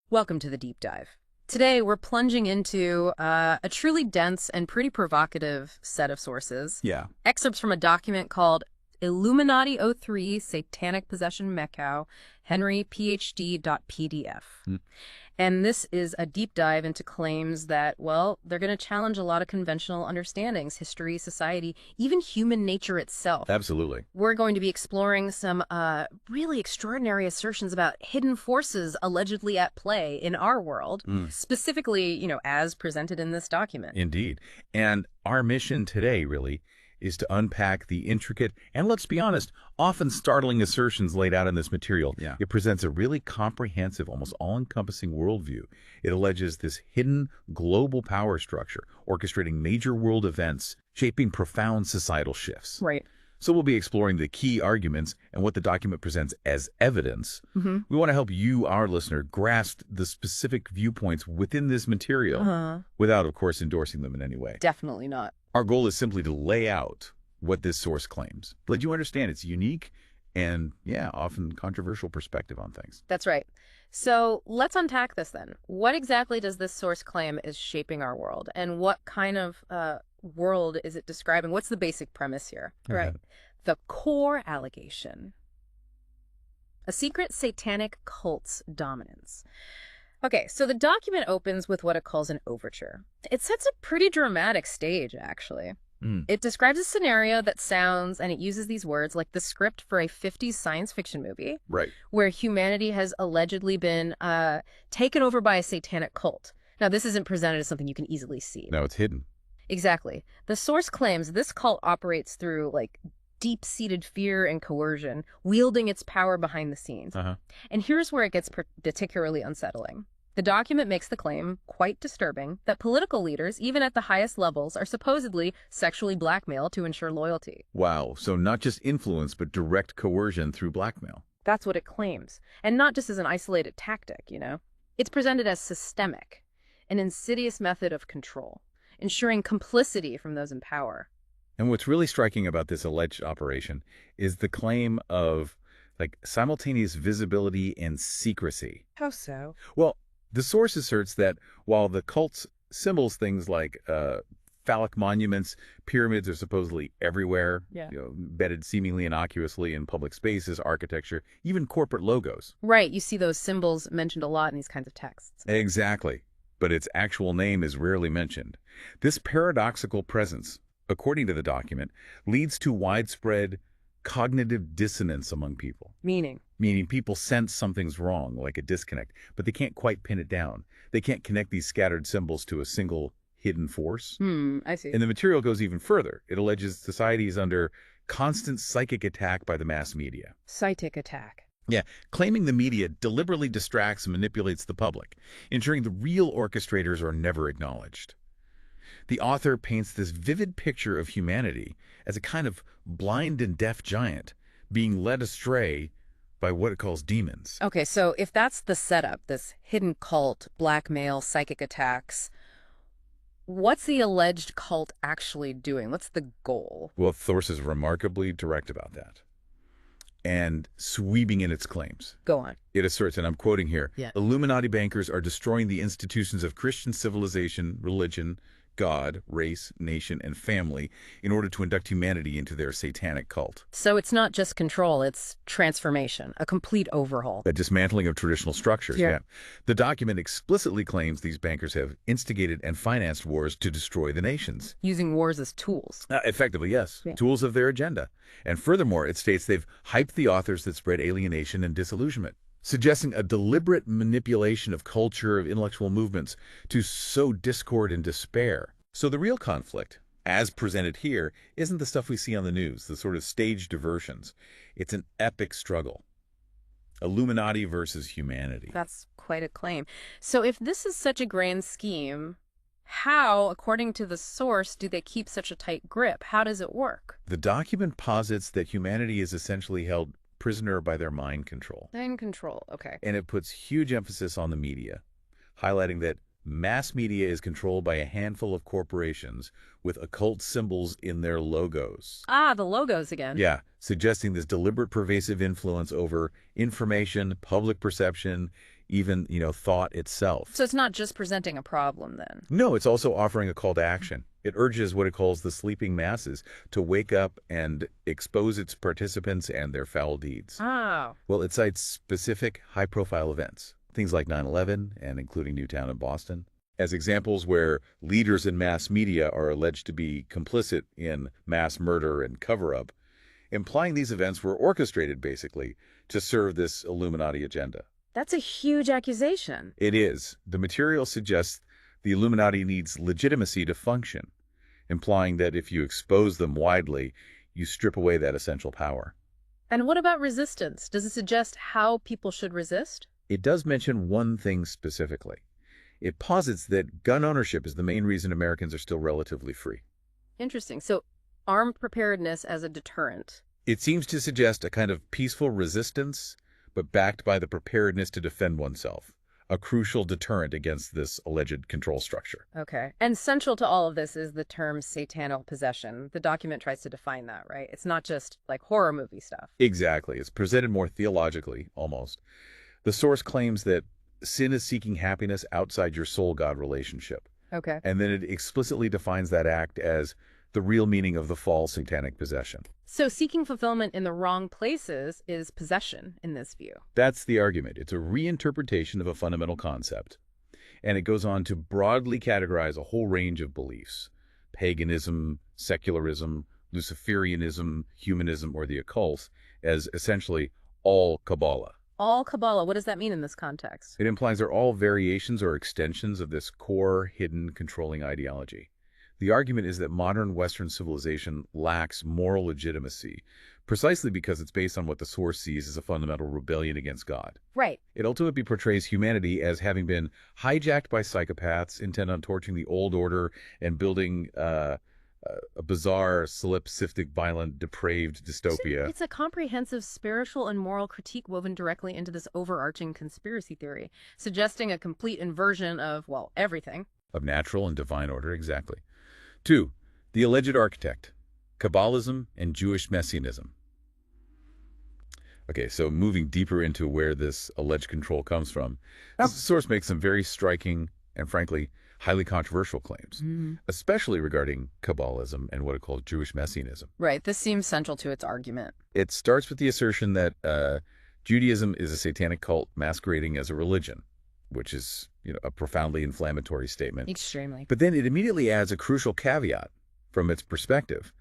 Welcome to the deep dive. Today, we're plunging into a truly dense and pretty provocative set of sources. Yeah. Excerpts from a document called Illuminati '03 Satanic Possession Makow, Henry PhD.pdf. And this is a deep dive into claims that, well, they're going to challenge a lot of conventional understandings, history, society, even human nature itself. Absolutely. We're going to be exploring some really extraordinary assertions about hidden forces allegedly at play in our world, specifically, as presented in this document. Indeed. And our mission today, really, is to unpack the intricate and, let's be honest, often startling assertions laid out in this material. Yeah. It presents a really comprehensive, almost all-encompassing worldview. It alleges this hidden global power structure, orchestrating major world events, shaping profound societal shifts. Right. So we'll be exploring the key arguments and what the document presents as evidence. We want to help you, our listener, grasp the specific viewpoints within this material without, of course, endorsing them in any way. Definitely not. Our goal is simply to lay out what this source claims, let you understand its unique and, often controversial perspective on things. That's right. So let's unpack this then. What exactly does this source claim is shaping our world? And what kind of world is it describing? What's the basic premise here? Right. The core allegation. A secret satanic cult's dominance. Okay, so the document opens with what it calls an overture. It sets a pretty dramatic stage, actually. It describes a scenario that sounds, and it uses these words, like the script for a 50s science fiction movie. Right. Where humanity has allegedly been taken over by a satanic cult. Now, this isn't presented as something you can easily see. No, it's hidden. Exactly. The source claims this cult operates through, deep-seated fear and coercion, wielding its power behind the scenes. And here's where it gets particularly unsettling. The document makes the claim, quite disturbing, that political leaders, even at the highest levels, are supposedly sexually blackmailed to ensure loyalty. Wow. So not just influence, but direct coercion through blackmail. That's what it claims. And not just as an isolated tactic, It's presented as systemic, an insidious method of control, ensuring complicity from those in power. And what's really striking about this alleged operation is the claim of, simultaneous visibility and secrecy. How so? Well, the source asserts that while the cult's symbols, things like phallic monuments, pyramids are supposedly everywhere, embedded seemingly innocuously in public spaces, architecture, even corporate logos. Right, you see those symbols mentioned a lot in these kinds of texts. Exactly. But its actual name is rarely mentioned. This paradoxical presence, according to the document, leads to widespread cognitive dissonance among people. Meaning People sense something's wrong, like a disconnect, but they can't quite pin it down. They can't connect these scattered symbols to a single hidden force. I see. And the material goes even further. It alleges society is under constant psychic attack by the mass media. Psychic attack. Yeah, claiming the media deliberately distracts and manipulates the public, ensuring the real orchestrators are never acknowledged. The author paints this vivid picture of humanity as a kind of blind and deaf giant being led astray by what it calls demons. Okay, so if that's the setup, this hidden cult, blackmail, psychic attacks, what's the alleged cult actually doing? What's the goal? Well, Thorse is remarkably direct about that and sweeping in its claims. Go on. It asserts, and I'm quoting here, Yeah. Illuminati bankers are destroying the institutions of Christian civilization, religion, God, race, nation, and family in order to induct humanity into their satanic cult. So it's not just control, it's transformation, a complete overhaul. A dismantling of traditional structures, Yeah. The document explicitly claims these bankers have instigated and financed wars to destroy the nations. Using wars as tools. Effectively, yes. Yeah. Tools of their agenda. And furthermore, it states they've hyped the authors that spread alienation and disillusionment, suggesting a deliberate manipulation of culture, of intellectual movements, to sow discord and despair. So the real conflict, as presented here, isn't the stuff we see on the news, the sort of staged diversions. It's an epic struggle. Illuminati versus humanity. That's quite a claim. So if this is such a grand scheme, how, according to the source, do they keep such a tight grip? How does it work? The document posits that humanity is essentially held prisoner by their mind control. Mind control, okay. And it puts huge emphasis on the media, highlighting that mass media is controlled by a handful of corporations with occult symbols in their logos. Ah, the logos again. Yeah, suggesting this deliberate pervasive influence over information, public perception, even, thought itself. So it's not just presenting a problem then. No, it's also offering a call to action. It urges what it calls the sleeping masses to wake up and expose its participants and their foul deeds. Oh. Well, it cites specific high-profile events, things like 9/11 and including Newtown and Boston, as examples where leaders in mass media are alleged to be complicit in mass murder and cover-up, implying these events were orchestrated, basically, to serve this Illuminati agenda. That's a huge accusation. It is. The material suggests the Illuminati needs legitimacy to function, implying that if you expose them widely, you strip away that essential power. And what about resistance? Does it suggest how people should resist? It does mention one thing specifically. It posits that gun ownership is the main reason Americans are still relatively free. Interesting. So armed preparedness as a deterrent. It seems to suggest a kind of peaceful resistance, but backed by the preparedness to defend oneself, a crucial deterrent against this alleged control structure. Okay. And central to all of this is the term satanic possession. The document tries to define that, right? It's not just like horror movie stuff. Exactly. It's presented more theologically, almost. The source claims that sin is seeking happiness outside your soul-God relationship. Okay. And then it explicitly defines that act as the real meaning of the false satanic possession. So seeking fulfillment in the wrong places is possession in this view. That's the argument. It's a reinterpretation of a fundamental concept. And it goes on to broadly categorize a whole range of beliefs: paganism, secularism, Luciferianism, humanism, or the occult, as essentially all Kabbalah. All Kabbalah, what does that mean in this context? It implies they're all variations or extensions of this core, hidden, controlling ideology. The argument is that modern Western civilization lacks moral legitimacy, precisely because it's based on what the source sees as a fundamental rebellion against God. Right. It ultimately portrays humanity as having been hijacked by psychopaths intent on torching the old order and building a bizarre, solipsistic, violent, depraved dystopia. It's a comprehensive spiritual and moral critique woven directly into this overarching conspiracy theory, suggesting a complete inversion of, well, everything. Of natural and divine order, exactly. 2. The alleged architect, Kabbalism and Jewish Messianism. Okay, so moving deeper into where this alleged control comes from, this source makes some very striking and, frankly, highly controversial claims, especially regarding Kabbalism and what it calls Jewish Messianism. Right, this seems central to its argument. It starts with the assertion that Judaism is a satanic cult masquerading as a religion, which is, a profoundly inflammatory statement. Extremely. But then it immediately adds a crucial caveat from its perspective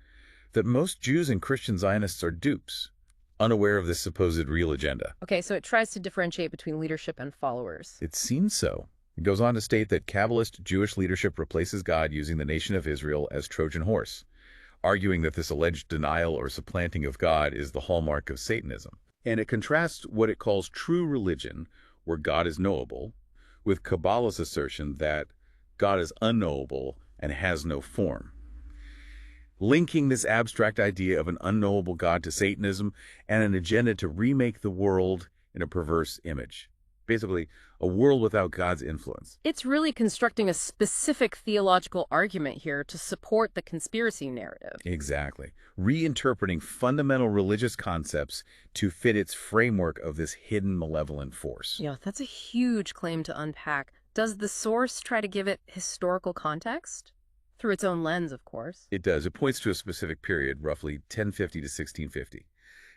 that most Jews and Christian Zionists are dupes, unaware of this supposed real agenda. Okay, so it tries to differentiate between leadership and followers. It seems so. It goes on to state that Kabbalist Jewish leadership replaces God using the nation of Israel as Trojan horse, arguing that this alleged denial or supplanting of God is the hallmark of Satanism. And it contrasts what it calls true religion, where God is knowable, with Kabbalah's assertion that God is unknowable and has no form, linking this abstract idea of an unknowable God to Satanism and an agenda to remake the world in a perverse image. Basically, a world without God's influence. It's really constructing a specific theological argument here to support the conspiracy narrative. Exactly. Reinterpreting fundamental religious concepts to fit its framework of this hidden malevolent force. Yeah, that's a huge claim to unpack. Does the source try to give it historical context? Through its own lens, of course. It does. It points to a specific period, roughly 1050 to 1650.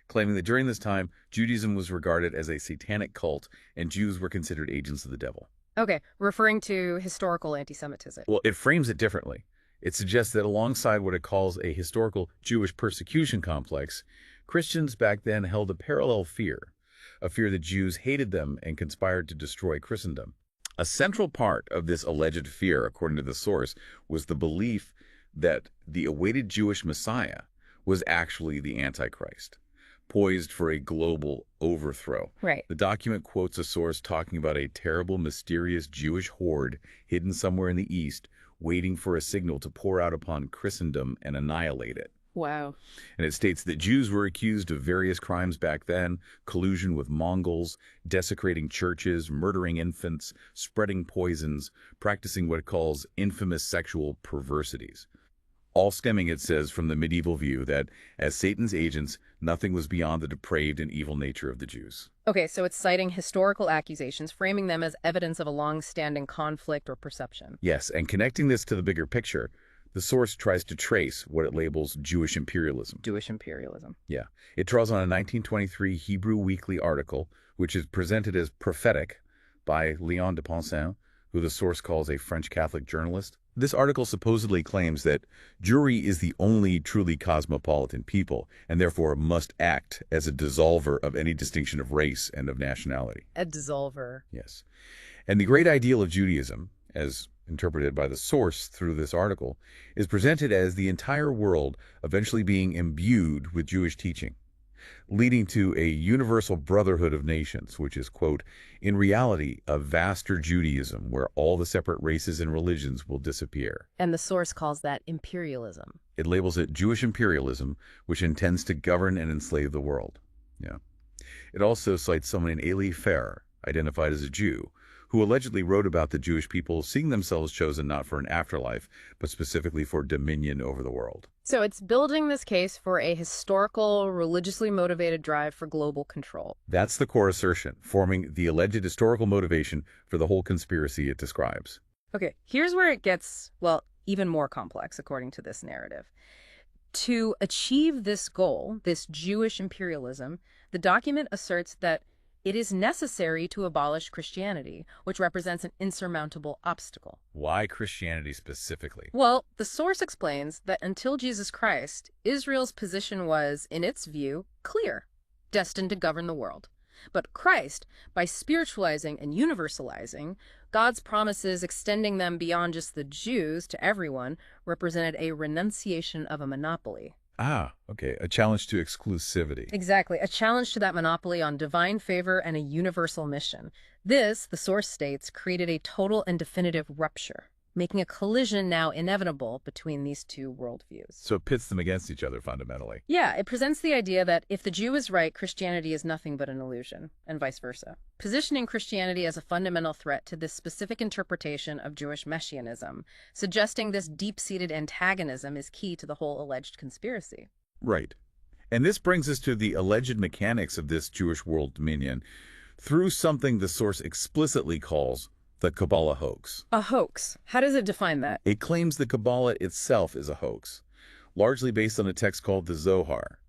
Claiming that during this time, Judaism was regarded as a satanic cult and Jews were considered agents of the devil. Okay, referring to historical anti-Semitism. Well, it frames it differently. It suggests that alongside what it calls a historical Jewish persecution complex, Christians back then held a parallel fear, a fear that Jews hated them and conspired to destroy Christendom. A central part of this alleged fear, according to the source, was the belief that the awaited Jewish Messiah was actually the Antichrist, poised for a global overthrow. Right. The document quotes a source talking about a terrible, mysterious Jewish horde hidden somewhere in the East, waiting for a signal to pour out upon Christendom and annihilate it. Wow. And it states that Jews were accused of various crimes back then: collusion with Mongols, desecrating churches, murdering infants, spreading poisons, practicing what it calls infamous sexual perversities. all stemming, it says, from the medieval view that, as Satan's agents, nothing was beyond the depraved and evil nature of the Jews. Okay, so it's citing historical accusations, framing them as evidence of a long-standing conflict or perception. Yes, and connecting this to the bigger picture, the source tries to trace what it labels Jewish imperialism. Jewish imperialism. Yeah. It draws on a 1923 Hebrew Weekly article, which is presented as prophetic by Léon de Ponsin, who the source calls a French Catholic journalist. This article supposedly claims that Jewry is the only truly cosmopolitan people, and therefore must act as a dissolver of any distinction of race and of nationality. A dissolver. Yes. And the great ideal of Judaism, as interpreted by the source through this article, is presented as the entire world eventually being imbued with Jewish teaching, leading to a universal brotherhood of nations, which is, quote, in reality, a vaster Judaism where all the separate races and religions will disappear. And the source calls that imperialism. It labels it Jewish imperialism, which intends to govern and enslave the world. Yeah. It also cites someone in Elie Fair, identified as a Jew, who allegedly wrote about the Jewish people seeing themselves chosen not for an afterlife, but specifically for dominion over the world. So it's building this case for a historical, religiously motivated drive for global control. That's the core assertion, forming the alleged historical motivation for the whole conspiracy it describes. Okay, here's where it gets, well, even more complex, according to this narrative. To achieve this goal, this Jewish imperialism, the document asserts that it is necessary to abolish Christianity, which represents an insurmountable obstacle. Why Christianity specifically? Well, the source explains that until Jesus Christ, Israel's position was, in its view, clear, destined to govern the world. But Christ, by spiritualizing and universalizing, God's promises extending them beyond just the Jews to everyone, represented a renunciation of a monopoly. Ah, okay. A challenge to exclusivity. Exactly. A challenge to that monopoly on divine favor and a universal mission. This, the source states, created a total and definitive rupture, making a collision now inevitable between these two worldviews. So it pits them against each other fundamentally. Yeah, it presents the idea that if the Jew is right, Christianity is nothing but an illusion, and vice versa, positioning Christianity as a fundamental threat to this specific interpretation of Jewish messianism, suggesting this deep-seated antagonism is key to the whole alleged conspiracy. Right. And this brings us to the alleged mechanics of this Jewish world dominion through something the source explicitly calls the Kabbalah hoax. A hoax. How does it define that? It claims the Kabbalah itself is a hoax, largely based on a text called the Zohar.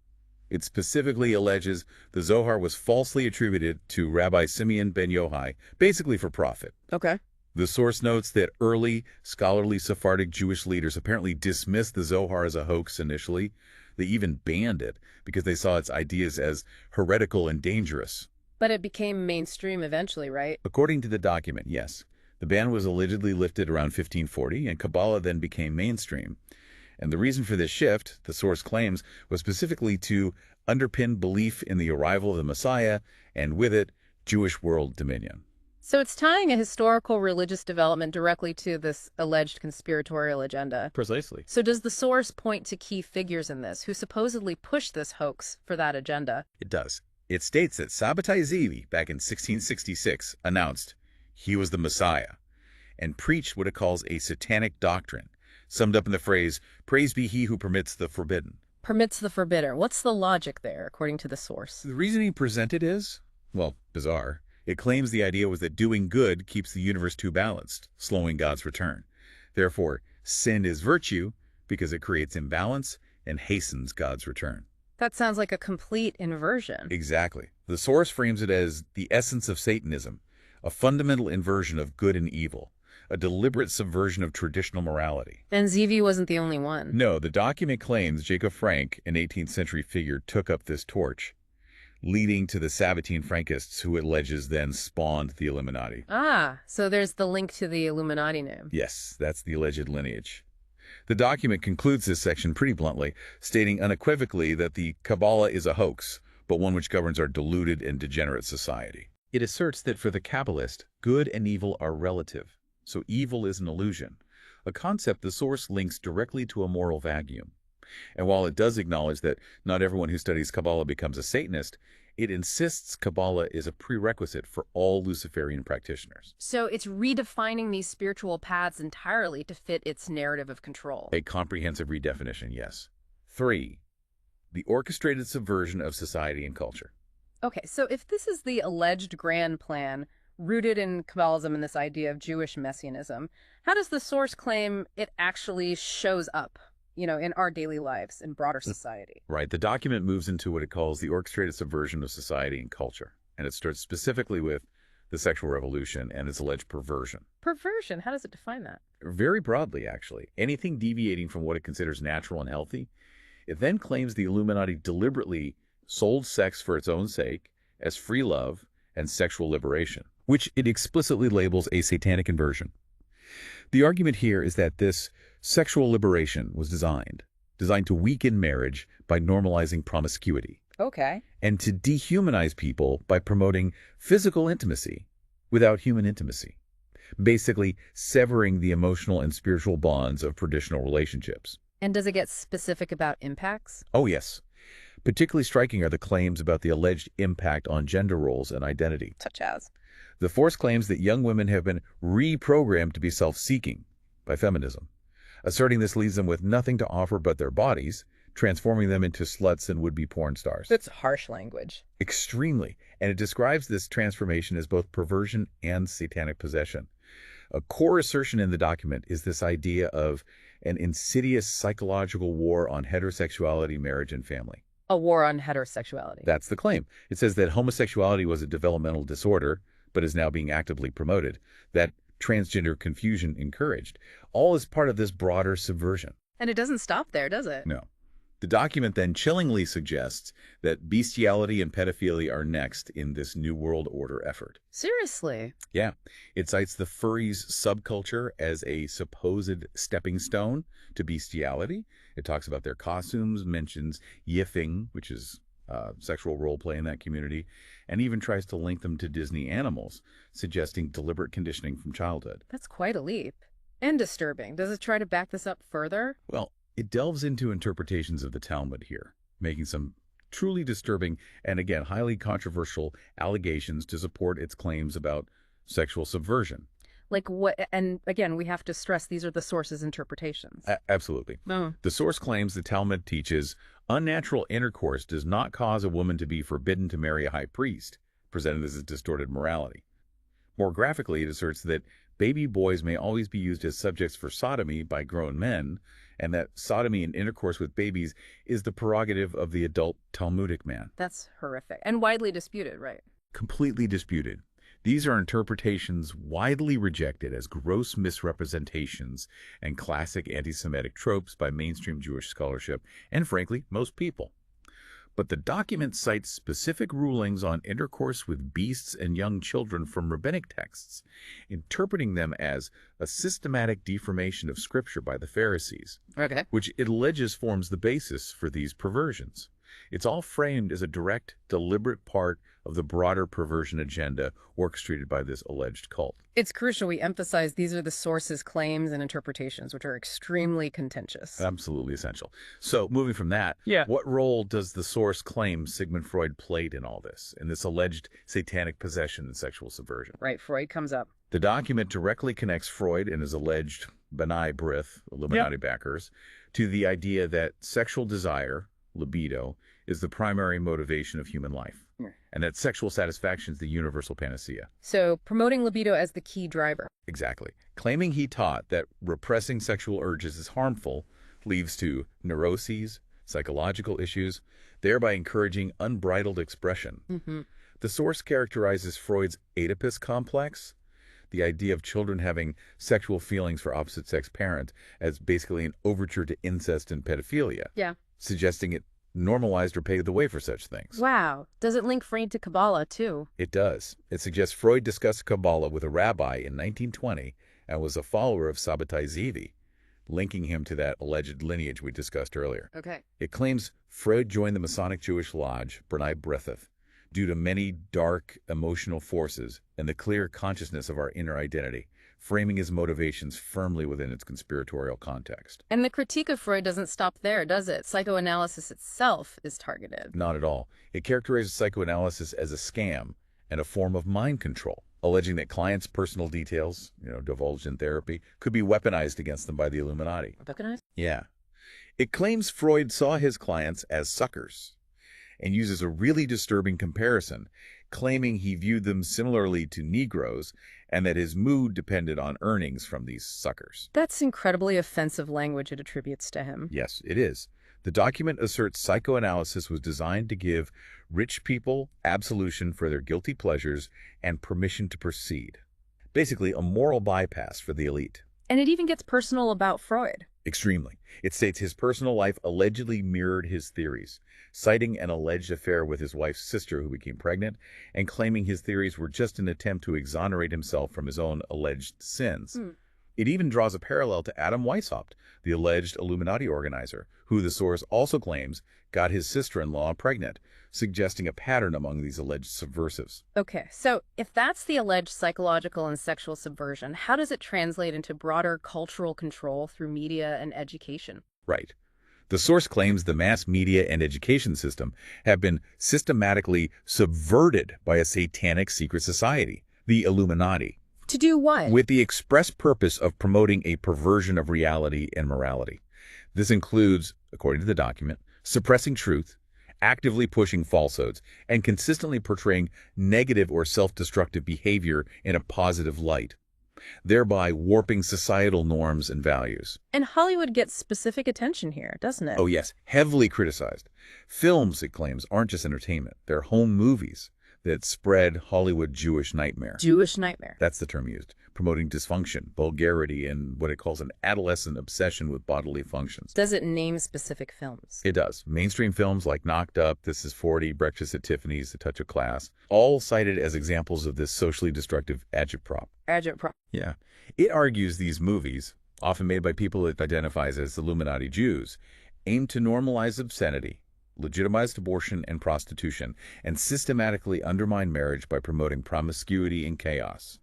It specifically alleges the Zohar was falsely attributed to Rabbi Simeon ben Yochai, basically for profit. Okay. The source notes that early scholarly Sephardic Jewish leaders apparently dismissed the Zohar as a hoax initially. They even banned it because they saw its ideas as heretical and dangerous. But it became mainstream eventually, right? According to the document, yes. The ban was allegedly lifted around 1540, and Kabbalah then became mainstream. And the reason for this shift, the source claims, was specifically to underpin belief in the arrival of the Messiah, and with it, Jewish world dominion. So it's tying a historical religious development directly to this alleged conspiratorial agenda. Precisely. So does the source point to key figures in this who supposedly pushed this hoax for that agenda? It does. It states that Sabbatai Zevi, back in 1666, announced he was the Messiah and preached what it calls a Satanic doctrine, summed up in the phrase, "Praise be he who permits the forbidden." Permits the forbidden. What's the logic there, according to the source? The reasoning presented is, well, bizarre. It claims the idea was that doing good keeps the universe too balanced, slowing God's return. Therefore, sin is virtue because it creates imbalance and hastens God's return. That sounds like a complete inversion. Exactly. The source frames it as the essence of Satanism, a fundamental inversion of good and evil, a deliberate subversion of traditional morality. And Zevi wasn't the only one. No, the document claims Jacob Frank, an 18th century figure, took up this torch, leading to the Sabbatine Frankists, who it alleges then spawned the Illuminati. Ah, so there's the link to the Illuminati name. Yes, that's the alleged lineage. The document concludes this section pretty bluntly, stating unequivocally that the Kabbalah is a hoax, but one which governs our deluded and degenerate society. It asserts that for the Kabbalist, good and evil are relative, so evil is an illusion, a concept the source links directly to a moral vacuum. And while it does acknowledge that not everyone who studies Kabbalah becomes a Satanist, It insists Kabbalah is a prerequisite for all Luciferian practitioners. So it's redefining these spiritual paths entirely to fit its narrative of control. A comprehensive redefinition, yes. 3. The orchestrated subversion of society and culture. Okay, so if this is the alleged grand plan rooted in Kabbalism and this idea of Jewish messianism, how does the source claim it actually shows up, in our daily lives, in broader society? Right. The document moves into what it calls the orchestrated subversion of society and culture. And it starts specifically with the sexual revolution and its alleged perversion. Perversion? How does it define that? Very broadly, actually. Anything deviating from what it considers natural and healthy. It then claims the Illuminati deliberately sold sex for its own sake as free love and sexual liberation, which it explicitly labels a satanic inversion. The argument here is that this sexual liberation was designed to weaken marriage by normalizing promiscuity. Okay. And to dehumanize people by promoting physical intimacy without human intimacy. Basically, severing the emotional and spiritual bonds of traditional relationships. And does it get specific about impacts? Oh, yes. Particularly striking are the claims about the alleged impact on gender roles and identity. Such as? The force claims that young women have been reprogrammed to be self-seeking by feminism, asserting this leaves them with nothing to offer but their bodies, transforming them into sluts and would-be porn stars. That's harsh language. Extremely. And it describes this transformation as both perversion and satanic possession. A core assertion in the document is this idea of an insidious psychological war on heterosexuality, marriage, and family. A war on heterosexuality. That's the claim. It says that homosexuality was a developmental disorder, but is now being actively promoted, that transgender confusion encouraged. All is part of this broader subversion. And it doesn't stop there, does it? No. The document then chillingly suggests that bestiality and pedophilia are next in this New World Order effort. Seriously? Yeah. It cites the furries subculture as a supposed stepping stone to bestiality. It talks about their costumes, mentions yiffing, which is sexual role play in that community, and even tries to link them to Disney animals, suggesting deliberate conditioning from childhood. That's quite a leap. And disturbing. Does it try to back this up further? Well, it delves into interpretations of the Talmud here, making some truly disturbing and, again, highly controversial allegations to support its claims about sexual subversion. Like what? And again, we have to stress these are the source's interpretations. Absolutely. Oh. The source claims the Talmud teaches unnatural intercourse does not cause a woman to be forbidden to marry a high priest, presented as a distorted morality. More graphically, it asserts that baby boys may always be used as subjects for sodomy by grown men, and that sodomy and intercourse with babies is the prerogative of the adult Talmudic man. That's horrific. And widely disputed, right? Completely disputed. These are interpretations widely rejected as gross misrepresentations and classic anti-Semitic tropes by mainstream Jewish scholarship and, frankly, most people. But the document cites specific rulings on intercourse with beasts and young children from rabbinic texts, interpreting them as a systematic deformation of Scripture by the Pharisees, which it alleges forms the basis for these perversions. It's all framed as a direct, deliberate part of the broader perversion agenda orchestrated by this alleged cult. It's crucial we emphasize these are the source's claims and interpretations, which are extremely contentious. Absolutely essential. So, moving from that, what role does the source claim Sigmund Freud played in all this, in this alleged satanic possession and sexual subversion? Right, Freud comes up. The document directly connects Freud and his alleged B'nai B'rith, Illuminati backers, to the idea that sexual desire, libido, is the primary motivation of human life, and that sexual satisfaction is the universal panacea. So, promoting libido as the key driver. Exactly. Claiming he taught that repressing sexual urges is harmful leads to neuroses, psychological issues, thereby encouraging unbridled expression. The source characterizes Freud's Oedipus complex, the idea of children having sexual feelings for opposite-sex parents, as basically an overture to incest and pedophilia, suggesting it normalized or paved the way for such things. Wow. Does it link Freud to Kabbalah, too? It does. It suggests Freud discussed Kabbalah with a rabbi in 1920 and was a follower of Sabbatai Zevi, linking him to that alleged lineage we discussed earlier. Okay. It claims Freud joined the Masonic Jewish Lodge, B'nai B'rith, due to many dark emotional forces and the clear consciousness of our inner identity, framing his motivations firmly within its conspiratorial context. And the critique of Freud doesn't stop there, does it? Psychoanalysis itself is targeted. Not at all. It characterizes psychoanalysis as a scam and a form of mind control, alleging that clients' personal details, divulged in therapy, could be weaponized against them by the Illuminati. Weaponized? Yeah. It claims Freud saw his clients as suckers and uses a really disturbing comparison, claiming he viewed them similarly to Negroes and that his mood depended on earnings from these suckers. That's incredibly offensive language it attributes to him. Yes, it is. The document asserts psychoanalysis was designed to give rich people absolution for their guilty pleasures and permission to proceed. Basically, a moral bypass for the elite. And it even gets personal about Freud. Extremely. It states his personal life allegedly mirrored his theories, citing an alleged affair with his wife's sister who became pregnant, and claiming his theories were just an attempt to exonerate himself from his own alleged sins. It even draws a parallel to Adam Weishaupt, the alleged Illuminati organizer, who the source also claims got his sister-in-law pregnant, suggesting a pattern among these alleged subversives. Okay, so if that's the alleged psychological and sexual subversion, how does it translate into broader cultural control through media and education? Right. The source claims the mass media and education system have been systematically subverted by a satanic secret society, the Illuminati. To do what? With the express purpose of promoting a perversion of reality and morality. This includes, according to the document, suppressing truth, actively pushing falsehoods, and consistently portraying negative or self-destructive behavior in a positive light, thereby warping societal norms and values. And Hollywood gets specific attention here, doesn't it? Oh yes, heavily criticized. Films, it claims, aren't just entertainment. They're home movies that spread Hollywood Jewish nightmare. Jewish nightmare. That's the term used, promoting dysfunction, vulgarity, and what it calls an adolescent obsession with bodily functions. Does it name specific films? It does. Mainstream films like Knocked Up, This Is 40, Breakfast at Tiffany's, A Touch of Class, all cited as examples of this socially destructive agitprop. Agitprop. Yeah. It argues these movies, often made by people it identifies as Illuminati Jews, aim to normalize obscenity, legitimized abortion and prostitution, and systematically undermine marriage by promoting promiscuity and chaos.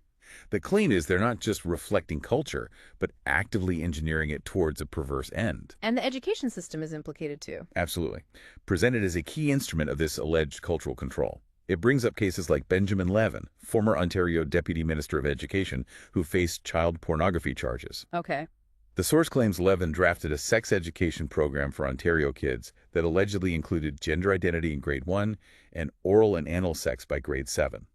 The claim is they're not just reflecting culture, but actively engineering it towards a perverse end. And the education system is implicated too. Absolutely. Presented as a key instrument of this alleged cultural control. It brings up cases like Benjamin Levin, former Ontario Deputy Minister of Education, who faced child pornography charges. Okay. The source claims Levin drafted a sex education program for Ontario kids that allegedly included gender identity in grade 1 and oral and anal sex by grade 7,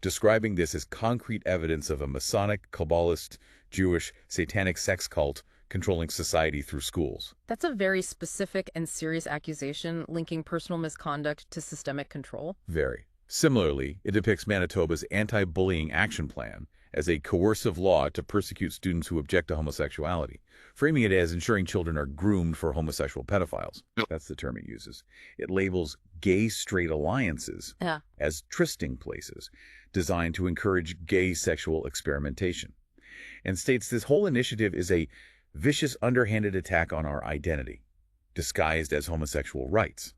describing this as concrete evidence of a Masonic, Kabbalist, Jewish, satanic sex cult controlling society through schools. That's a very specific and serious accusation linking personal misconduct to systemic control. Very. Similarly, it depicts Manitoba's anti-bullying action plan as a coercive law to persecute students who object to homosexuality, framing it as ensuring children are groomed for homosexual pedophiles. That's the term it uses. It labels gay-straight alliances as trysting places designed to encourage gay sexual experimentation, and states this whole initiative is a vicious, underhanded attack on our identity, disguised as homosexual rights.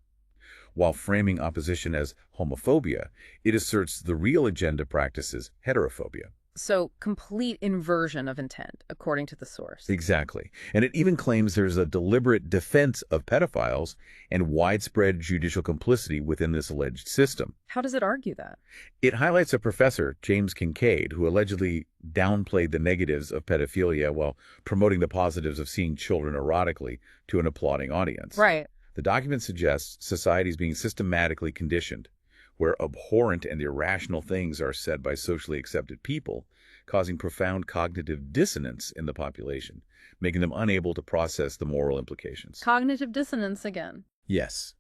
While framing opposition as homophobia, it asserts the real agenda practices heterophobia. So, complete inversion of intent, according to the source. Exactly. And it even claims there's a deliberate defense of pedophiles and widespread judicial complicity within this alleged system. How does it argue that? It highlights a professor, James Kincaid, who allegedly downplayed the negatives of pedophilia while promoting the positives of seeing children erotically to an applauding audience. Right. The document suggests society is being systematically conditioned, where abhorrent and irrational things are said by socially accepted people, causing profound cognitive dissonance in the population, making them unable to process the moral implications. Cognitive dissonance again. Yes.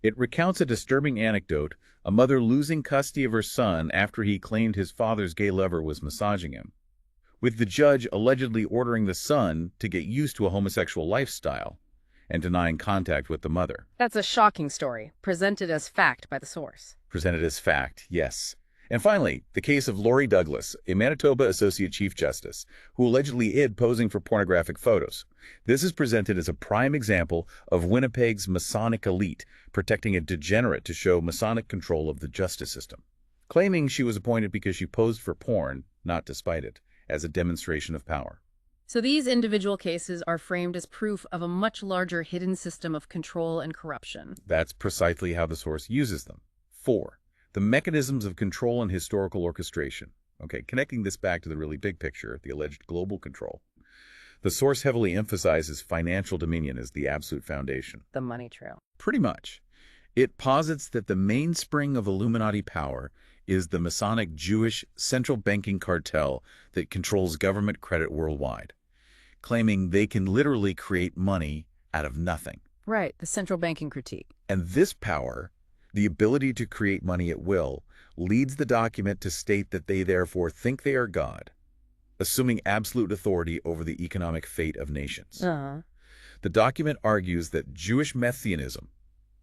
It recounts a disturbing anecdote, a mother losing custody of her son after he claimed his father's gay lover was massaging him, with the judge allegedly ordering the son to get used to a homosexual lifestyle and denying contact with the mother. That's a shocking story, presented as fact by the source. Presented as fact, yes. And finally, the case of Lori Douglas, a Manitoba Associate Chief Justice, who allegedly hid posing for pornographic photos. This is presented as a prime example of Winnipeg's Masonic elite protecting a degenerate to show Masonic control of the justice system, claiming she was appointed because she posed for porn, not despite it, as a demonstration of power. So these individual cases are framed as proof of a much larger hidden system of control and corruption. That's precisely how the source uses them. 4. The mechanisms of control and historical orchestration. Okay, connecting this back to the really big picture, the alleged global control. The source heavily emphasizes financial dominion as the absolute foundation. The money trail. Pretty much. It posits that the mainspring of Illuminati power is the Masonic Jewish central banking cartel that controls government credit worldwide, claiming they can literally create money out of nothing. Right, the central banking critique. And this power, the ability to create money at will, leads the document to state that they therefore think they are God, assuming absolute authority over the economic fate of nations. The document argues that Jewish messianism,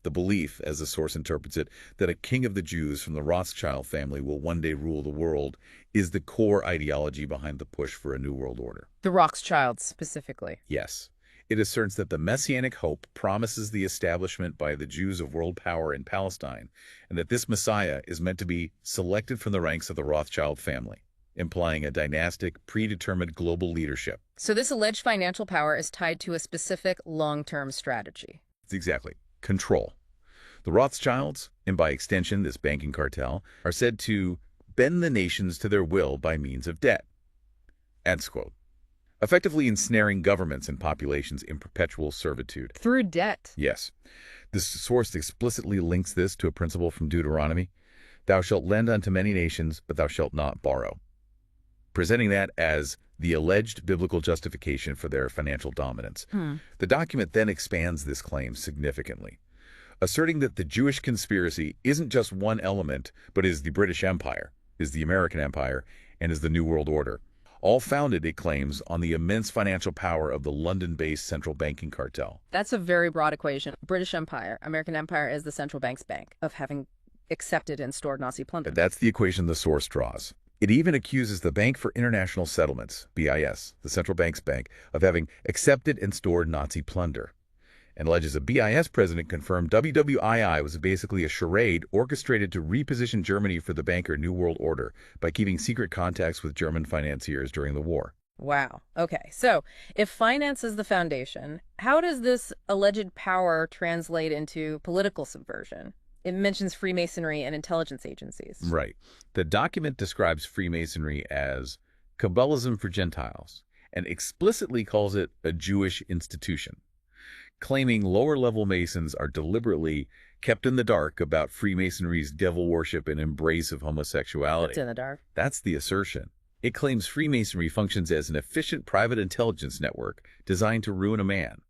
the belief, as the source interprets it, that a king of the Jews from the Rothschild family will one day rule the world, is the core ideology behind the push for a new world order. The Rothschilds, specifically. Yes. It asserts that the messianic hope promises the establishment by the Jews of world power in Palestine, and that this Messiah is meant to be selected from the ranks of the Rothschild family, implying a dynastic, predetermined global leadership. So this alleged financial power is tied to a specific long-term strategy. Exactly. Control. The Rothschilds, and by extension this banking cartel, are said to bend the nations to their will by means of debt. End quote. Effectively ensnaring governments and populations in perpetual servitude. Through debt. Yes. This source explicitly links this to a principle from Deuteronomy. Thou shalt lend unto many nations, but thou shalt not borrow. Presenting that as the alleged biblical justification for their financial dominance. The document then expands this claim significantly, asserting that the Jewish conspiracy isn't just one element, but is the British Empire, is the American Empire, and is the New World Order. All founded, it claims, on the immense financial power of the London-based central banking cartel. That's a very broad equation. British Empire, American Empire is the central bank's bank of having accepted and stored Nazi plunder. That's the equation the source draws. It even accuses the Bank for International Settlements, BIS, the central bank's bank, of having accepted and stored Nazi plunder, and alleges a BIS president confirmed WWII was basically a charade orchestrated to reposition Germany for the banker New World Order by keeping secret contacts with German financiers during the war. Wow. Okay, so if finance is the foundation, how does this alleged power translate into political subversion? It mentions Freemasonry and intelligence agencies. Right. The document describes Freemasonry as Kabbalism for Gentiles and explicitly calls it a Jewish institution, claiming lower-level Masons are deliberately kept in the dark about Freemasonry's devil worship and embrace of homosexuality. It's in the dark. That's the assertion. It claims Freemasonry functions as an efficient private intelligence network designed to ruin a man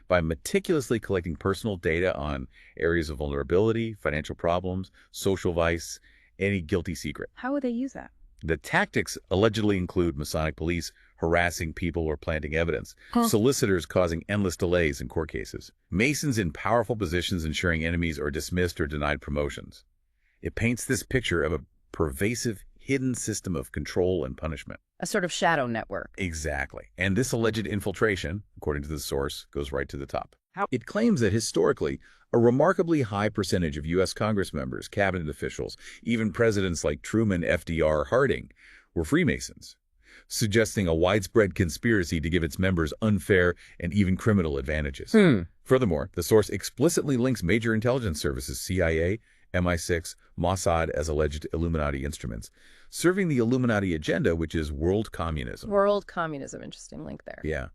by meticulously collecting personal data on areas of vulnerability, financial problems, social vice, any guilty secret. How would they use that? The tactics allegedly include Masonic police harassing people or planting evidence, solicitors causing endless delays in court cases, Masons in powerful positions ensuring enemies are dismissed or denied promotions. It paints this picture of a pervasive, hidden system of control and punishment. A sort of shadow network. Exactly. And this alleged infiltration, according to the source, goes right to the top. It claims that historically, a remarkably high percentage of U.S. Congress members, cabinet officials, even presidents like Truman, FDR, Harding, were Freemasons, suggesting a widespread conspiracy to give its members unfair and even criminal advantages. Furthermore, the source explicitly links major intelligence services, CIA, MI6, Mossad as alleged Illuminati instruments, serving the Illuminati agenda, which is world communism. World communism. Interesting link there. Yeah.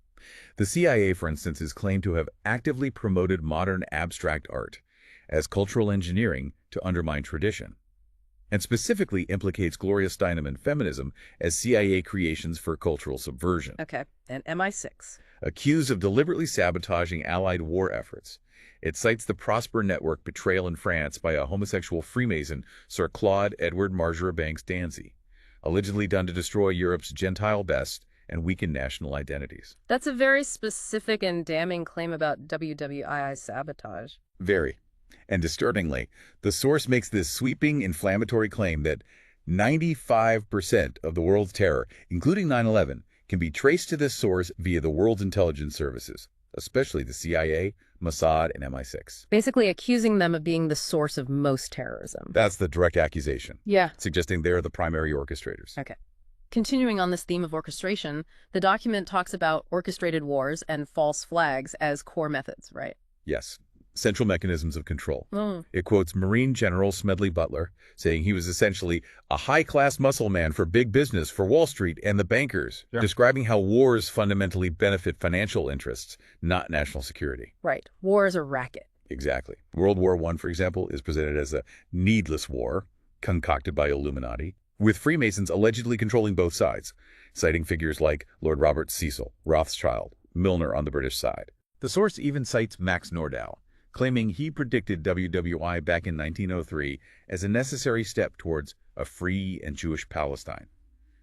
The CIA, for instance, is claimed to have actively promoted modern abstract art as cultural engineering to undermine tradition, and specifically implicates Gloria Steinem and feminism as CIA creations for cultural subversion. Okay, and MI6. Accused of deliberately sabotaging Allied war efforts. It cites the Prosper Network betrayal in France by a homosexual Freemason, Sir Claude Edward Marjoribanks Danzy, allegedly done to destroy Europe's Gentile best and weaken national identities. That's a very specific and damning claim about WWII sabotage. Very. And disturbingly, the source makes this sweeping, inflammatory claim that 95% of the world's terror, including 9/11, can be traced to this source via the world's intelligence services, especially the CIA, Mossad, and MI6. Basically accusing them of being the source of most terrorism. That's the direct accusation. Yeah. Suggesting they're the primary orchestrators. Okay. Continuing on this theme of orchestration, the document talks about orchestrated wars and false flags as core methods, right? Yes. Central mechanisms of control. Mm. It quotes Marine General Smedley Butler, saying he was essentially a high-class muscle man for big business, for Wall Street and the bankers, describing how wars fundamentally benefit financial interests, not national security. Right. War is a racket. Exactly. World War I, for example, is presented as a needless war, concocted by Illuminati, with Freemasons allegedly controlling both sides, citing figures like Lord Robert Cecil, Rothschild, Milner on the British side. The source even cites Max Nordau, claiming he predicted WWI back in 1903 as a necessary step towards a free and Jewish Palestine,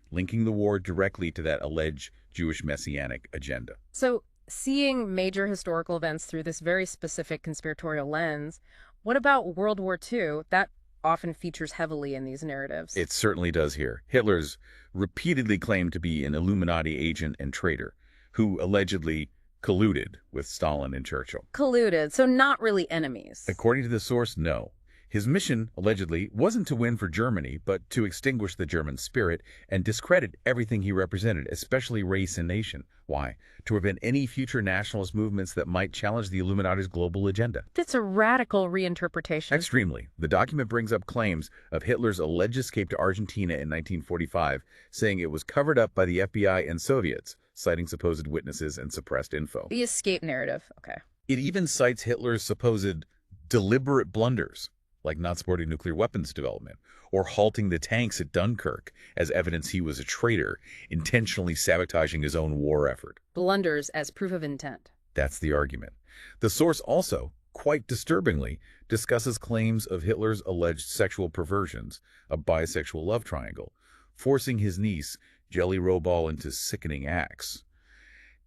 linking the war directly to that alleged Jewish messianic agenda. So, seeing major historical events through this very specific conspiratorial lens, what about World War II? That often features heavily in these narratives. It certainly does here. Hitler's repeatedly claimed to be an Illuminati agent and traitor who allegedly colluded with Stalin and Churchill. Colluded, so not really enemies. According to the source, no. His mission, allegedly, wasn't to win for Germany, but to extinguish the German spirit and discredit everything he represented, especially race and nation. Why? To prevent any future nationalist movements that might challenge the Illuminati's global agenda. That's a radical reinterpretation. Extremely. The document brings up claims of Hitler's alleged escape to Argentina in 1945, saying it was covered up by the FBI and Soviets, citing supposed witnesses and suppressed info. The escape narrative, okay. It even cites Hitler's supposed deliberate blunders, like not supporting nuclear weapons development, or halting the tanks at Dunkirk as evidence he was a traitor, intentionally sabotaging his own war effort. Blunders as proof of intent. That's the argument. The source also, quite disturbingly, discusses claims of Hitler's alleged sexual perversions, a bisexual love triangle, forcing his niece, Jelly Robol, into sickening acts,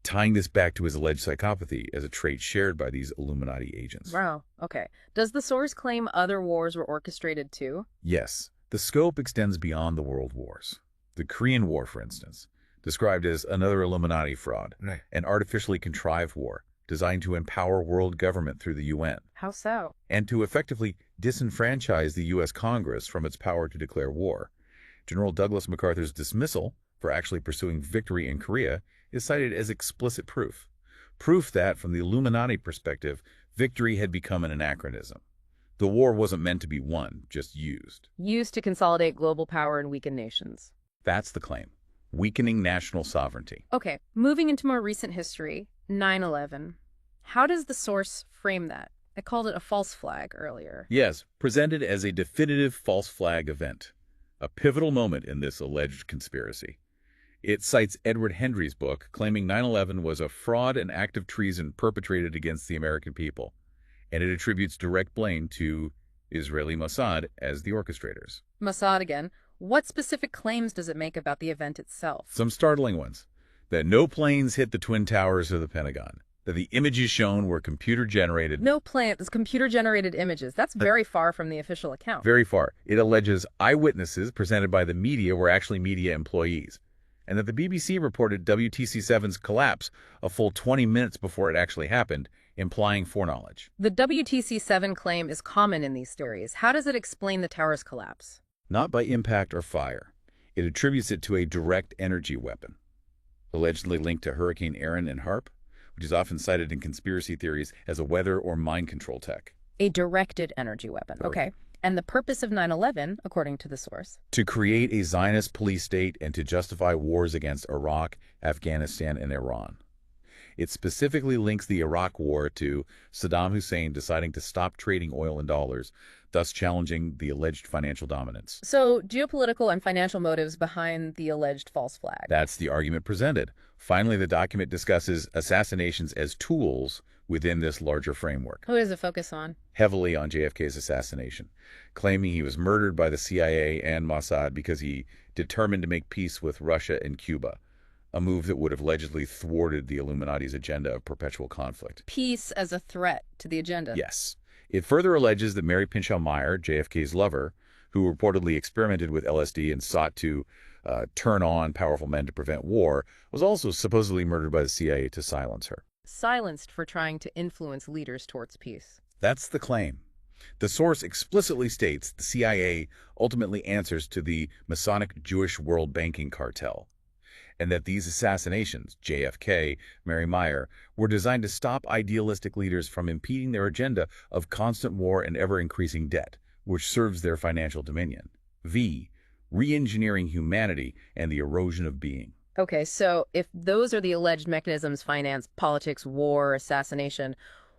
tying this back to his alleged psychopathy as a trait shared by these Illuminati agents. Wow, okay. Does the source claim other wars were orchestrated too? Yes. The scope extends beyond the world wars. The Korean War, for instance, described as another Illuminati fraud, an artificially contrived war designed to empower world government through the UN. How so? And to effectively disenfranchise the U.S. Congress from its power to declare war. General Douglas MacArthur's dismissal for actually pursuing victory in Korea is cited as explicit proof. Proof that, from the Illuminati perspective, victory had become an anachronism. The war wasn't meant to be won, just used. Used to consolidate global power and weaken nations. That's the claim. Weakening national sovereignty. Okay, moving into more recent history, 9/11. How does the source frame that? I called it a false flag earlier. Yes, presented as a definitive false flag event. A pivotal moment in this alleged conspiracy. It cites Edward Hendry's book, claiming 9/11 was a fraud and act of treason perpetrated against the American people, and it attributes direct blame to Israeli Mossad as the orchestrators. Mossad again. What specific claims does it make about the event itself? Some startling ones. That no planes hit the Twin Towers or the Pentagon. That the images shown were computer-generated. No planes, computer-generated images. That's very far from the official account. Very far. It alleges eyewitnesses presented by the media were actually media employees, and that the BBC reported WTC-7's collapse a full 20 minutes before it actually happened, implying foreknowledge. The WTC-7 claim is common in these stories. How does it explain the tower's collapse? Not by impact or fire. It attributes it to a direct energy weapon, allegedly linked to Hurricane Aaron and HARP, which is often cited in conspiracy theories as a weather or mind control tech. A directed energy weapon. Okay. And the purpose of 9/11, according to the source? To create a Zionist police state and to justify wars against Iraq, Afghanistan, and Iran. It specifically links the Iraq war to Saddam Hussein deciding to stop trading oil in dollars, thus challenging the alleged financial dominance. So, geopolitical and financial motives behind the alleged false flag. That's the argument presented. Finally, the document discusses assassinations as tools within this larger framework. Who does it focus on? Heavily on JFK's assassination, claiming he was murdered by the CIA and Mossad because he determined to make peace with Russia and Cuba, a move that would have allegedly thwarted the Illuminati's agenda of perpetual conflict. Peace as a threat to the agenda. Yes. It further alleges that Mary Pinchot Meyer, JFK's lover, who reportedly experimented with LSD and sought to turn on powerful men to prevent war, was also supposedly murdered by the CIA to silence her. Silenced for trying to influence leaders towards peace. That's the claim. The source explicitly states the CIA ultimately answers to the Masonic Jewish world banking cartel, and that these assassinations, JFK, Mary Meyer, were designed to stop idealistic leaders from impeding their agenda of constant war and ever-increasing debt, which serves their financial dominion. V. Re-engineering humanity and the erosion of being. Okay, so if those are the alleged mechanisms, finance, politics, war, assassination,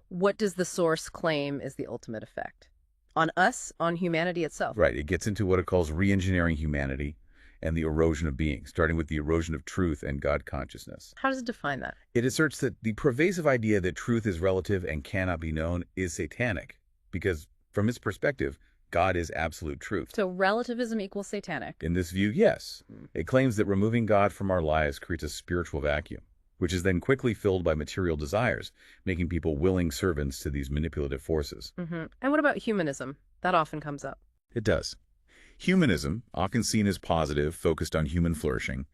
what does the source claim is the ultimate effect? On us, on humanity itself? Right, it gets into what it calls re-engineering humanity and the erosion of being, starting with the erosion of truth and God consciousness. How does it define that? It asserts that the pervasive idea that truth is relative and cannot be known is satanic, because from its perspective, God is absolute truth. So relativism equals satanic? In this view, yes. It claims that removing God from our lives creates a spiritual vacuum, which is then quickly filled by material desires, making people willing servants to these manipulative forces. And what about humanism? That often comes up. It does. Humanism, often seen as positive, focused on human flourishing,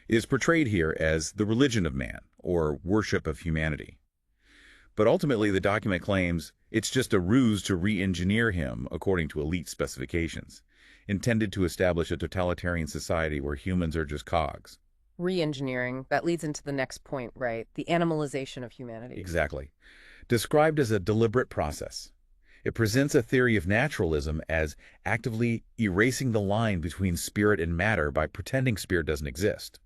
is portrayed here as the religion of man, or worship of humanity. But ultimately, the document claims it's just a ruse to re-engineer him according to elite specifications, intended to establish a totalitarian society where humans are just cogs. Re-engineering, that leads into the next point, right? The animalization of humanity. Exactly. Described as a deliberate process, it presents a theory of naturalism as actively erasing the line between spirit and matter by pretending spirit doesn't exist,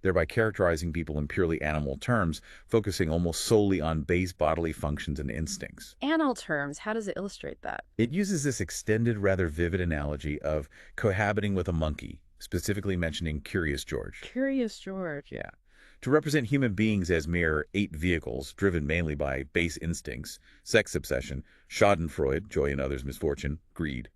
thereby characterizing people in purely animal terms, focusing almost solely on base bodily functions and instincts. Animal terms, how does it illustrate that? It uses this extended, rather vivid analogy of cohabiting with a monkey, specifically mentioning Curious George. Curious George. Yeah. To represent human beings as mere ape vehicles, driven mainly by base instincts, sex obsession, schadenfreude, joy in others' misfortune, greed.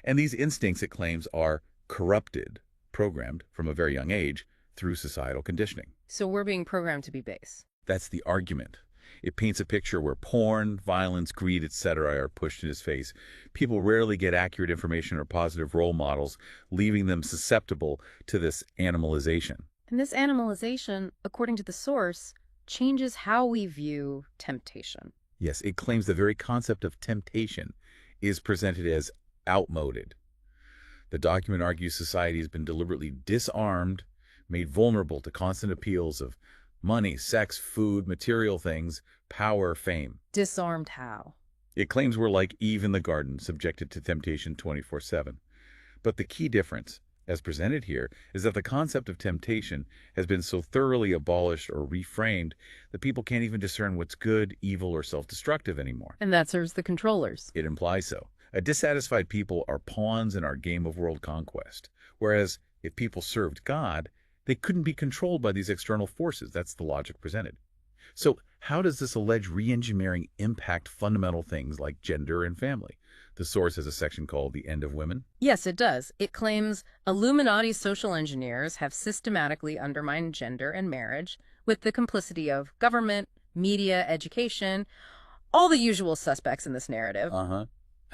And these instincts, it claims, are corrupted, programmed from a very young age, through societal conditioning. So we're being programmed to be base. That's the argument. It paints a picture where porn, violence, greed, etc. are pushed in his face. People rarely get accurate information or positive role models, leaving them susceptible to this animalization. And this animalization, according to the source, changes how we view temptation. Yes, it claims the very concept of temptation is presented as outmoded. The document argues society has been deliberately disarmed, made vulnerable to constant appeals of money, sex, food, material things, power, fame. Disarmed how? It claims we're like Eve in the garden, subjected to temptation 24/7. But the key difference, as presented here, is that the concept of temptation has been so thoroughly abolished or reframed that people can't even discern what's good, evil, or self-destructive anymore. And that serves the controllers. It implies so. A dissatisfied people are pawns in our game of world conquest, whereas if people served God, they couldn't be controlled by these external forces. That's the logic presented. So how does this alleged re-engineering impact fundamental things like gender and family? The source has a section called The End of Women. Yes, it does. It claims Illuminati social engineers have systematically undermined gender and marriage with the complicity of government, media, education, all the usual suspects in this narrative.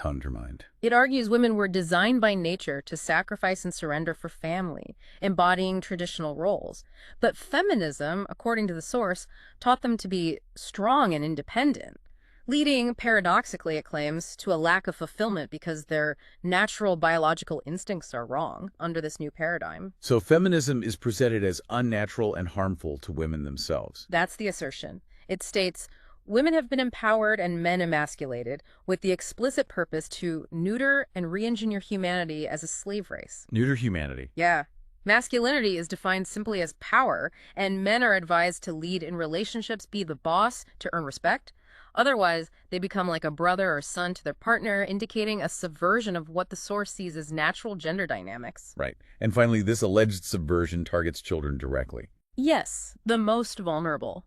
Undermined. It argues women were designed by nature to sacrifice and surrender for family, embodying traditional roles. But feminism, according to the source, taught them to be strong and independent, leading, paradoxically, it claims, to a lack of fulfillment because their natural biological instincts are wrong under this new paradigm. So feminism is presented as unnatural and harmful to women themselves. That's the assertion. It states, women have been empowered and men emasculated with the explicit purpose to neuter and re-engineer humanity as a slave race. Neuter humanity. Yeah. Masculinity is defined simply as power, and men are advised to lead in relationships, be the boss to earn respect. Otherwise, they become like a brother or son to their partner, indicating a subversion of what the source sees as natural gender dynamics. Right. And finally, this alleged subversion targets children directly. Yes, the most vulnerable.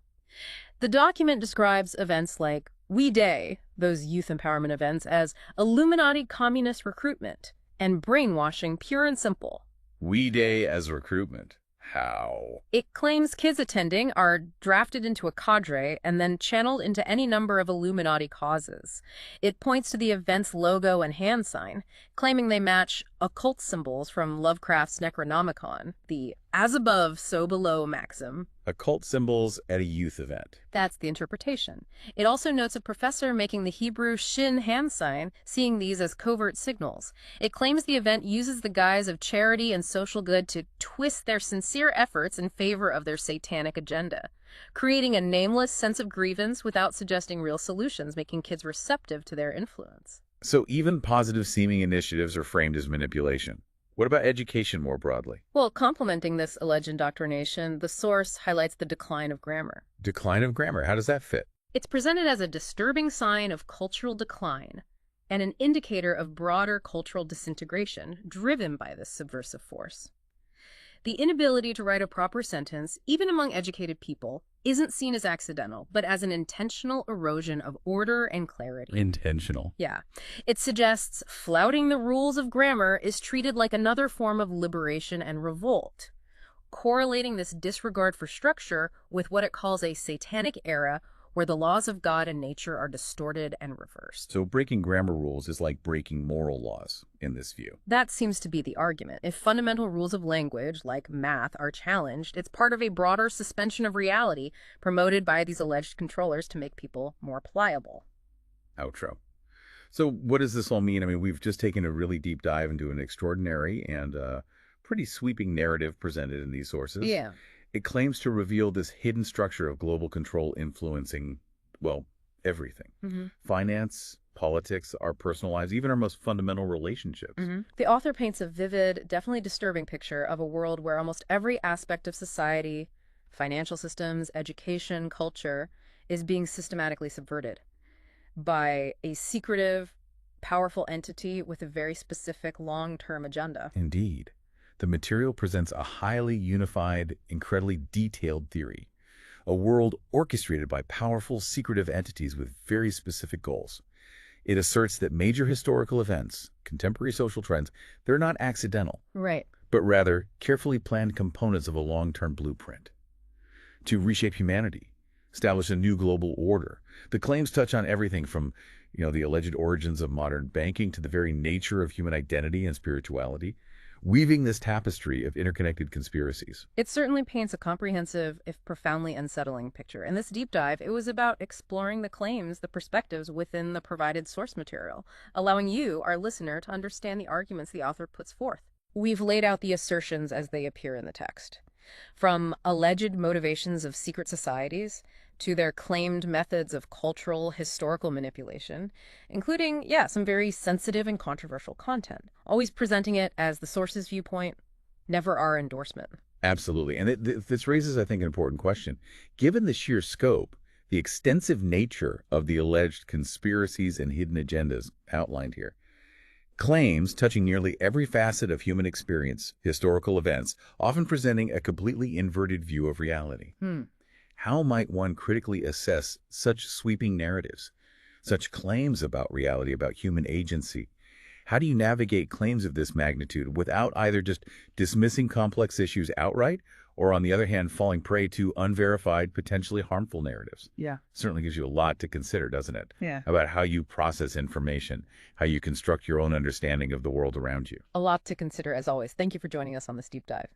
The document describes events like We Day, those youth empowerment events, as Illuminati communist recruitment and brainwashing pure and simple. We Day as recruitment. How? It claims kids attending are drafted into a cadre and then channeled into any number of Illuminati causes. It points to the event's logo and hand sign, claiming they match occult symbols from Lovecraft's Necronomicon, the as above, so below maxim. Occult symbols at a youth event. That's the interpretation. It also notes a professor making the Hebrew shin hand sign, seeing these as covert signals. It claims the event uses the guise of charity and social good to twist their sincere efforts in favor of their satanic agenda, creating a nameless sense of grievance without suggesting real solutions, making kids receptive to their influence. So even positive-seeming initiatives are framed as manipulation. What about education more broadly? Well, complementing this alleged indoctrination, the source highlights the decline of grammar. Decline of grammar. How does that fit? It's presented as a disturbing sign of cultural decline and an indicator of broader cultural disintegration driven by this subversive force. The inability to write a proper sentence, even among educated people, isn't seen as accidental, but as an intentional erosion of order and clarity. Intentional. Yeah. It suggests flouting the rules of grammar is treated like another form of liberation and revolt, correlating this disregard for structure with what it calls a satanic era where the laws of God and nature are distorted and reversed. So breaking grammar rules is like breaking moral laws in this view. That seems to be the argument. If fundamental rules of language, like math, are challenged, it's part of a broader suspension of reality promoted by these alleged controllers to make people more pliable. Outro. So what does this all mean? I mean, we've just taken a really deep dive into an extraordinary and pretty sweeping narrative presented in these sources. Yeah. It claims to reveal this hidden structure of global control influencing, well, everything. Finance, politics, our personal lives, even our most fundamental relationships. The author paints a vivid, definitely disturbing picture of a world where almost every aspect of society, financial systems, education, culture, is being systematically subverted by a secretive, powerful entity with a very specific long-term agenda. Indeed. The material presents a highly unified, incredibly detailed theory, a world orchestrated by powerful, secretive entities with very specific goals. It asserts that major historical events, contemporary social trends, they're not accidental, Right. but rather carefully planned components of a long-term blueprint to reshape humanity, establish a new global order. The claims touch on everything from, the alleged origins of modern banking to the very nature of human identity and spirituality, weaving this tapestry of interconnected conspiracies. It certainly paints a comprehensive, if profoundly unsettling, picture. In this deep dive, it was about exploring the claims, the perspectives within the provided source material, allowing you, our listener, to understand the arguments the author puts forth. We've laid out the assertions as they appear in the text, from alleged motivations of secret societies to their claimed methods of cultural, historical manipulation, including, some very sensitive and controversial content, always presenting it as the source's viewpoint, never our endorsement. Absolutely. And this raises, I think, an important question. Given the sheer scope, the extensive nature of the alleged conspiracies and hidden agendas outlined here, claims touching nearly every facet of human experience, historical events, often presenting a completely inverted view of reality. How might one critically assess such sweeping narratives, such claims about reality, about human agency? How do you navigate claims of this magnitude without either just dismissing complex issues outright or, on the other hand, falling prey to unverified, potentially harmful narratives? Yeah. Certainly gives you a lot to consider, doesn't it? Yeah. About how you process information, how you construct your own understanding of the world around you. A lot to consider, as always. Thank you for joining us on this deep dive.